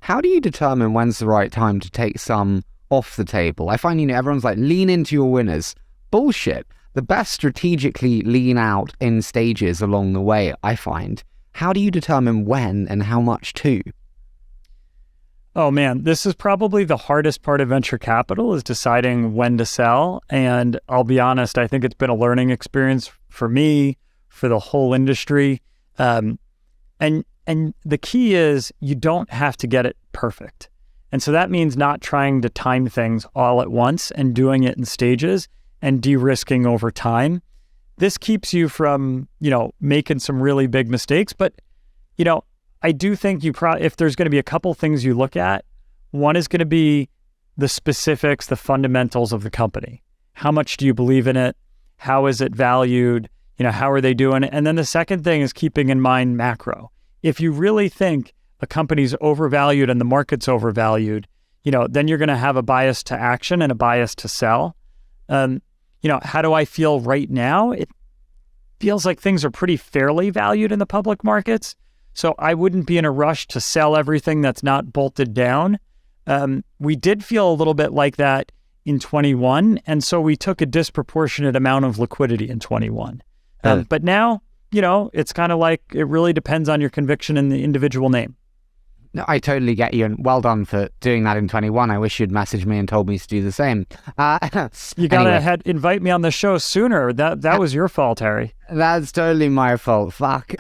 how do you determine when's the right time to take some off the table? I find, everyone's like, lean into your winners. Bullshit. The best strategically lean out in stages along the way, I find. How do you determine when and how much to? Oh man, this is probably the hardest part of venture capital, is deciding when to sell. And I'll be honest, I think it's been a learning experience for me, for the whole industry. And the key is you don't have to get it perfect. And so that means not trying to time things all at once and doing it in stages and de-risking over time. This keeps you from, making some really big mistakes. But, I do think if there's going to be a couple things you look at, one is going to be the specifics, the fundamentals of the company. How much do you believe in it? How is it valued? How are they doing it? And then the second thing is keeping in mind macro. If you really think a company's overvalued and the market's overvalued, then you're going to have a bias to action and a bias to sell. How do I feel right now? It feels like things are pretty fairly valued in the public markets. So I wouldn't be in a rush to sell everything that's not bolted down. We did feel a little bit like that in 21. And so we took a disproportionate amount of liquidity in 21. But now, it's kind of like, it really depends on your conviction in the individual name. No, I totally get you, and well done for doing that in 21. I wish you'd messaged me and told me to do the same. You gotta invite me on the show sooner. That was your fault, Harry. That's totally my fault. Fuck.